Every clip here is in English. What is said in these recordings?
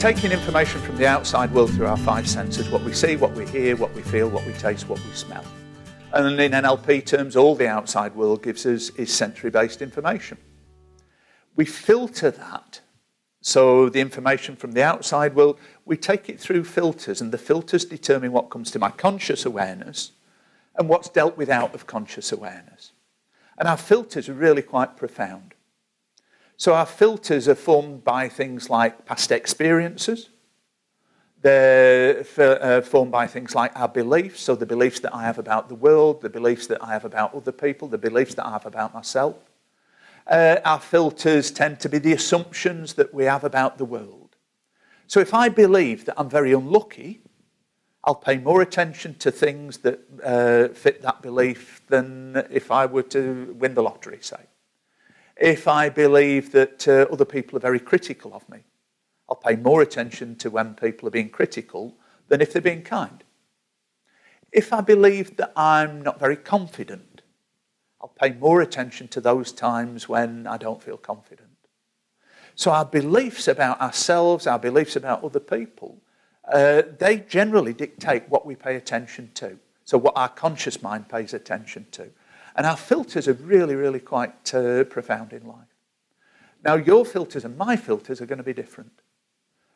taking information from the outside world through our five senses, what we see, what we hear, what we feel, what we taste, what we smell. And in NLP terms, all the outside world gives us is sensory-based information. We filter that. So the information from the outside world, we take it through filters, and the filters determine what comes to my conscious awareness and what's dealt with out of conscious awareness. And our filters are really quite profound. So our filters are formed by things like past experiences. They're formed by things like our beliefs, so the beliefs that I have about the world, the beliefs that I have about other people, the beliefs that I have about myself. Our filters tend to be the assumptions that we have about the world. So if I believe that I'm very unlucky, I'll pay more attention to things that fit that belief than if I were to win the lottery, say. If I believe that other people are very critical of me, I'll pay more attention to when people are being critical than if they're being kind. If I believe that I'm not very confident, I'll pay more attention to those times when I don't feel confident. So our beliefs about ourselves, our beliefs about other people, they generally dictate what we pay attention to. So what our conscious mind pays attention to. And our filters are really, really quite profound in life. Now, your filters and my filters are going to be different.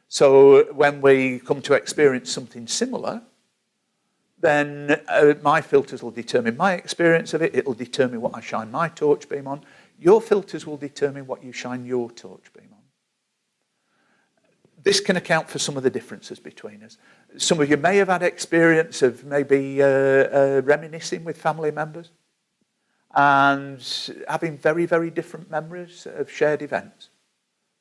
So when we come to experience something similar, then my filters will determine my experience of it. It will determine what I shine my torch beam on. Your filters will determine what you shine your torch beam on. This can account for some of the differences between us. Some of you may have had experience of maybe reminiscing with family members and having very, very different memories of shared events.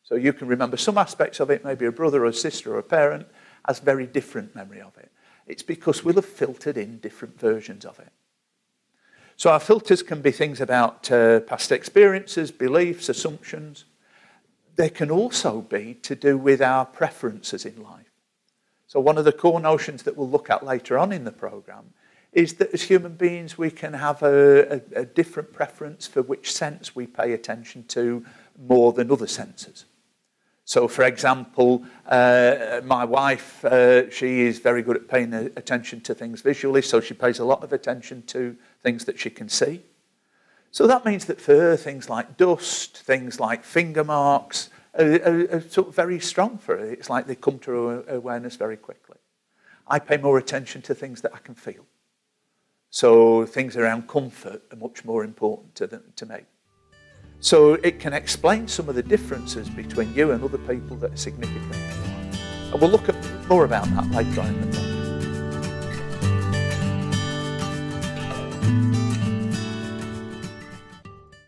So you can remember some aspects of it, maybe a brother or a sister or a parent has very different memory of it. It's because we'll have filtered in different versions of it. So our filters can be things about past experiences, beliefs, assumptions. They can also be to do with our preferences in life. So one of the core notions that we'll look at later on in the programme is that as human beings we can have a different preference for which sense we pay attention to more than other senses. So, for example, my wife, she is very good at paying attention to things visually, so she pays a lot of attention to things that she can see. So that means that for her, things like dust, things like finger marks, are sort of very strong for her. It's like they come to her awareness very quickly. I pay more attention to things that I can feel. So things around comfort are much more important to me. So it can explain some of the differences between you and other people that are significant. And we'll look at more about that later on in the program.